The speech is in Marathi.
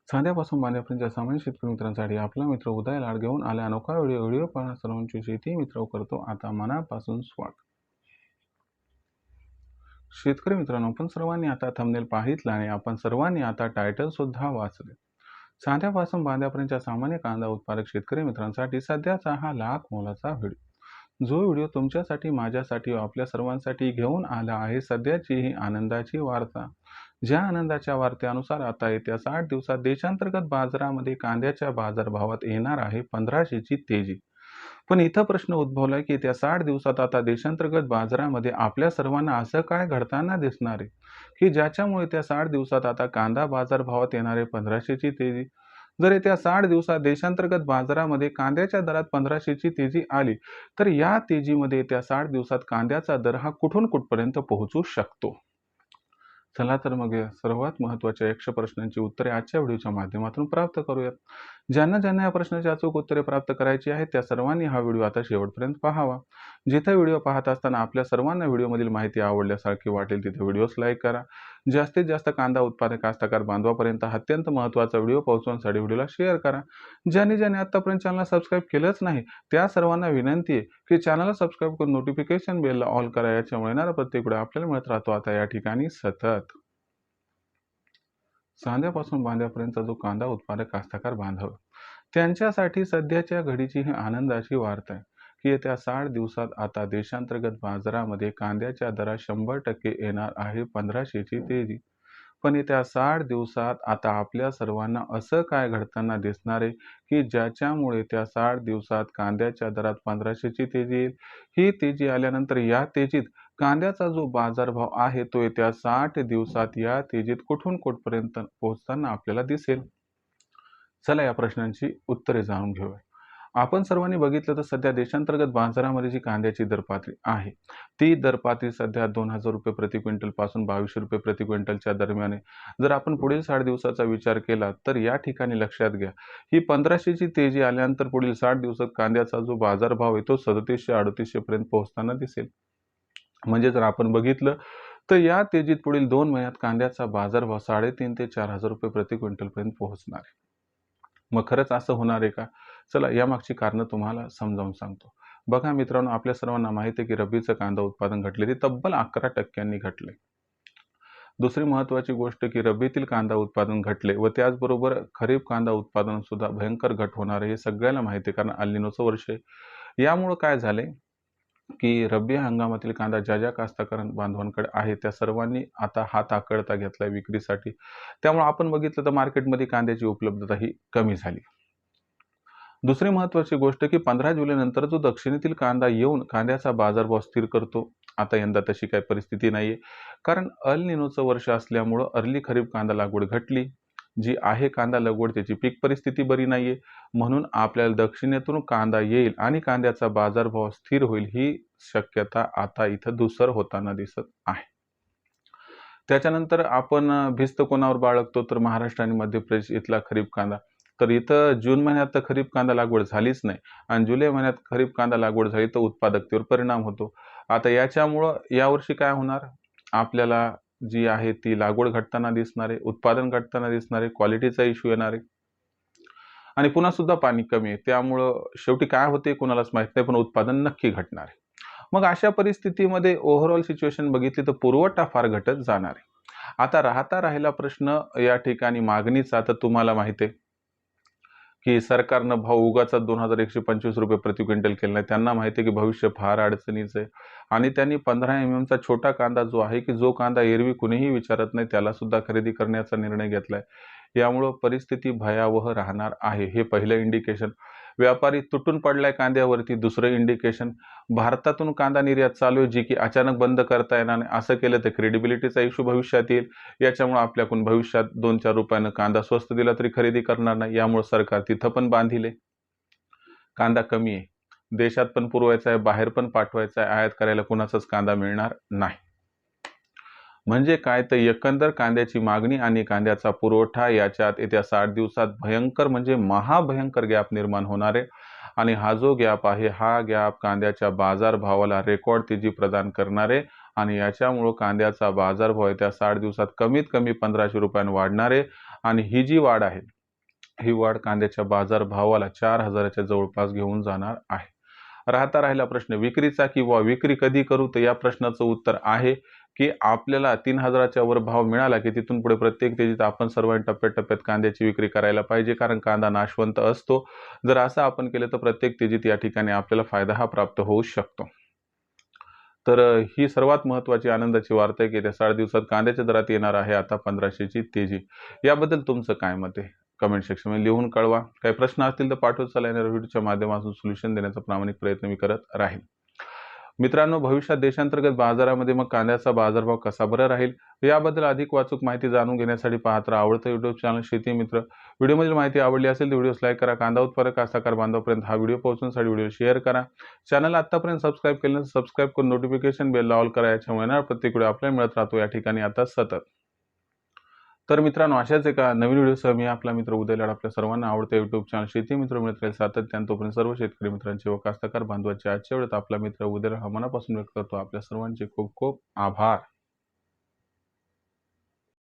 साध्यापासून बांध्यापर्यंतच्या सामान्य शेतकरी मित्रांसाठी आपला मित्र उदय लाड घेऊन आला अनोखा व्हिडिओ पाहणं सर्वांची शेती मित्र करतो आता मनापासून स्वागत. शेतकरी मित्रांनो, आपण सर्वांनी आता थंबनेल पाहितला आणि आपण सर्वांनी आता टायटल सुद्धा वाचले. साध्यापासून बांध्यापर्यंतच्या सामान्य कांदा उत्पादक शेतकरी मित्रांसाठी सध्याचा हा लाख मोलाचा व्हिडिओ, जो व्हिडिओ तुमच्यासाठी, माझ्यासाठी व आपल्या सर्वांसाठी घेऊन आला आहे सध्याची ही आनंदाची वार्ता. ज्या आनंदाच्या वार्त्यानुसार आता येत्या 60 दिवसात देशांतर्गत बाजारामध्ये कांद्याच्या बाजारभावात येणार आहे 1500ची तेजी. पण इथं प्रश्न उद्भवलाय की त्या 60 दिवसात आता देशांतर्गत बाजारामध्ये आपल्या सर्वांना असं काय घडताना दिसणार आहे की ज्याच्यामुळे त्या 60 दिवसात आता कांदा बाजारभावात येणारे 1500ची तेजी. जर येत्या 60 दिवसात देशांतर्गत बाजारामध्ये कांद्याच्या दरात 1500ची तेजी आली तर या तेजीमध्ये येत्या 60 दिवसात कांद्याचा दर हा कुठून कुठपर्यंत पोहोचू शकतो. चला तर मग या सर्वात महत्त्वाच्या 100 प्रश्नांची उत्तरे आजच्या व्हिडिओच्या माध्यमातून प्राप्त करूयात. ज्यांना ज्यांना या प्रश्नाची अचूक उत्तरे प्राप्त करायची आहेत त्या सर्वांनी हा व्हिडिओ आता शेवटपर्यंत पाहावा. जिथे व्हिडिओ पाहत असताना आपल्या सर्वांना व्हिडिओमधील माहिती आवडल्यासारखी वाटेल तिथे व्हिडिओस लाईक करा. जास्तीत जास्त कांदा उत्पादक कास्तकार बांधवापर्यंत हा अत्यंत महत्त्वाचा व्हिडिओ पोहोचवण्यासाठी व्हिडिओला शेअर करा. ज्यांनी ज्यांनी आतापर्यंत चॅनलला सबस्क्राईब केलंच नाही त्या सर्वांना विनंती आहे की चॅनलला सबस्क्राईब करून नोटिफिकेशन बेलला ऑल करा. याच्यामुळे येणारा प्रत्येक व्हिडिओ आपल्याला मिळत राहतो आता या ठिकाणी सतत. साध्यापासून बांध्यापर्यंतचा जो कांदा उत्पादक कास्तकार बांधव त्यांच्यासाठी सध्याच्या घडीची ही आनंदाची वार्ता आहे की येत्या 60 दिवसात आता देशांतर्गत बाजारामध्ये कांद्याच्या दरात 100% येणार आहे 1500ची तेजी. पण येत्या 60 दिवसात आता आपल्या सर्वांना असं काय घडताना दिसणार आहे की ज्याच्यामुळे त्या 60 दिवसात कांद्याच्या दरात 1500ची तेजी येईल. ही तेजी आल्यानंतर या तेजीत कांद्याचा जो बाजारभाव आहे तो येत्या 60 दिवसात या तेजीत कुठून कुठपर्यंत पोहोचताना आपल्याला दिसेल. चला या प्रश्नांची उत्तरे जाणून घेऊया. आपण सर्वांनी बघितलं तर सध्या देशांतर्गत बाजारामध्ये जी कांद्याची दरपातळी आहे ती दरपातळी सध्या 2000 रुपये प्रति क्विंटल पासून 2200 रुपये प्रति क्विंटलच्या दरम्यान आहे. जर आपण पुढील 60 दिवसाचा विचार केला तर या ठिकाणी लक्षात घ्या ही 1500ची तेजी आल्यानंतर पुढील 60 दिवसात कांद्याचा जो बाजारभाव आहे तो 3700-3800 पर्यंत पोहोचताना दिसेल. म्हणजे जर आपण बघितलं तर या तेजीत पुढील 2 महिन्यात कांद्याचा बाजारभाव 3500 ते 4000 रुपये प्रति क्विंटल पर्यंत पोहोचणार आहे. मग खरंच असं होणार आहे का? चला यामागची कारणं तुम्हाला समजावून सांगतो. बघा मित्रांनो, आपल्या सर्वांना माहिती आहे की रब्बीचं कांदा उत्पादन घटले ते तब्बल 11% घटले. दुसरी महत्त्वाची गोष्ट की रब्बीतील कांदा उत्पादन घटले व त्याचबरोबर खरीप कांदा उत्पादन सुद्धा भयंकर घट होणार आहे हे सगळ्याला माहिती आहे, कारण अल निनोचं वर्ष आहे. यामुळं काय झाले की रब्बी हंगामातील कांदा ज्या ज्या कास्तकार बांधवांकडे आहे त्या सर्वांनी आता हात आखडता घेतलाय विक्रीसाठी. त्यामुळे आपण बघितलं तर मार्केटमध्ये कांद्याची उपलब्धता ही कमी झाली. दुसरी महत्त्वाची गोष्ट की 15 जुलैनंतर जो दक्षिणेतील कांदा येऊन कांद्याचा बाजारभाव स्थिर करतो. आता यंदा तशी काही परिस्थिती नाहीये, कारण अल निनोचं वर्ष असल्यामुळं अर्ली खरीप कांदा लागवड घटली. जी आहे कांदा लागवड त्याची पीक परिस्थिती बरी नाहीये, म्हणून आपल्याला दक्षिणेतून कांदा येईल आणि कांद्याचा बाजारभाव स्थिर होईल ही शक्यता आता इथं धूसर होताना दिसत आहे. त्याच्यानंतर आपण भिस्त कोणावर बाळगतो तर महाराष्ट्र आणि मध्य प्रदेश इथला खरीप कांदा. तर इथं जून महिन्यात तर खरीप कांदा लागवड झालीच नाही आणि जुलै महिन्यात खरीप कांदा लागवड झाली तर उत्पादकतेवर परिणाम होतो. आता याच्यामुळं यावर्षी काय होणार, आपल्याला जी आहे ती लागवड घटताना दिसणार आहे, उत्पादन घटताना दिसणार आहे, क्वालिटीचा इश्यू येणार आहे आणि पुन्हा सुद्धा पाणी कमी आहे. त्यामुळं शेवटी काय होते कोणालाच माहित नाही, पण उत्पादन नक्की घटणार आहे. मग अशा परिस्थितीमध्ये ओव्हरऑल सिच्युएशन बघितली तर पुरवठा फार घटत जाणार आहे. आता राहिला प्रश्न या ठिकाणी मागणीचा. तर तुम्हाला माहिती आहे की सरकारनं भाव उगाचा 2125 रुपये प्रति क्विंटल केला नाही. त्यांना माहिती आहे की भविष्य फार अडचणीचं आहे आणि त्यांनी 15 MM चा छोटा कांदा जो आहे की जो कांदा एरवी कुणीही विचारत नाही त्याला सुद्धा खरेदी करण्याचा निर्णय घेतलाय. यामुळं परिस्थिती भयावह राहणार आहे. हे पहिलं इंडिकेशन. व्यापारी तुटून पडलाय कांद्यावरती. दुसरं इंडिकेशन, भारतातून कांदा निर्यात चालू आहे जी की अचानक बंद करता येणार नाही. असं केलं तर क्रेडिबिलिटीचा इश्यू भविष्यात येईल. याच्यामुळे आपल्याकडून भविष्यात 2-4 रुपयानं कांदा स्वस्त दिला तरी खरेदी करणार नाही. यामुळे सरकार तिथं पण बांधील आहे. कांदा कमी आहे, देशात पण पुरवायचा आहे, बाहेर पण पाठवायचा आहे, आयात करायला कुणाचाच कांदा मिळणार नाही. म्हणजे काय तर एकंदर कांद्याची मागणी आणि कांद्याचा पुरवठा याच्यात येत्या 60 दिवसात भयंकर म्हणजे महाभयंकर गॅप निर्माण होणार आहे आणि हा जो गॅप आहे हा गॅप कांद्याच्या बाजारभावाला रेकॉर्ड तेजी प्रदान करणार आहे आणि याच्यामुळे कांद्याचा बाजारभाव येत्या 60 दिवसात कमीत कमी 1500 रुपयांनी वाढणार आहे आणि ही जी वाढ आहे ही वाढ कांद्याच्या बाजारभावाला 4,000च्या जवळपास घेऊन जाणार आहे. राहिला प्रश्न विक्रीचा किंवा विक्री कधी करू, तर या प्रश्नाचं उत्तर आहे की आपल्याला 3,000च्या वर भाव मिळाला की तिथून पुढे प्रत्येक तेजीत आपण सर्वांनी टप्प्याटप्प्यात कांद्याची विक्री करायला पाहिजे, कारण कांदा नाशवंत असतो. जर असं आपण केलं तर प्रत्येक तेजीत या ठिकाणी आपल्याला फायदा हा प्राप्त होऊ शकतो. तर ही सर्वात महत्त्वाची आनंदाची वार्ता आहे की येत्या 60 दिवसात कांद्याच्या दरात येणार आहे आता 1500ची तेजी. याबद्दल तुमचं काय मत आहे? कमेंट सेक्शनमध्ये लिहून कळवा. काही प्रश्न असतील तर पाठवत चला. येणाऱ्या व्हिडिओच्या माध्यमातून सोल्युशन देण्याचा प्रामाणिक प्रयत्न मी करत राहील. मित्रांनो, भविष्यात देशांतर्गत बाजारामध्ये मग कांद्याचा बाजारभाव कसा बरं राहील, याबद्दल अधिक वाचूक माहिती जाणून घेण्यासाठी पाहत राहा आवडतं YouTube चॅनल शेती मित्र. व्हिडिओमधील माहिती आवडली असेल तर व्हिडिओस लाईक करा. कांदा उत्पादक कास्तकार बांधवापर्यंत हा व्हिडिओ पोहोचवण्यासाठी व्हिडिओ शेअर करा. चॅनल आतापर्यंत सबस्क्राईब केलं तर सबस्क्राईब करून नोटिफिकेशन बेलला ऑल करा. याच्यामुळे येणारा प्रत्येक व्हिडिओ आपल्याला मिळत राहतो या ठिकाणी आता सतत. तर मित्रांनो, अशाच एका नवीन व्हिडिओसह मी आपला मित्र उदय लाड आपल्या सर्वांना आवडतं YouTube चॅनल शेती मित्र मिळत राहील सातत्याने. तोपर्यंत सर्व शेतकरी मित्रांचे व कास्तकार बांधवांचे आजच्या वेळेत आपला मित्र उदय लाड हा मनापासून व्यक्त करतो. आपल्या सर्वांचे खूप खूप आभार.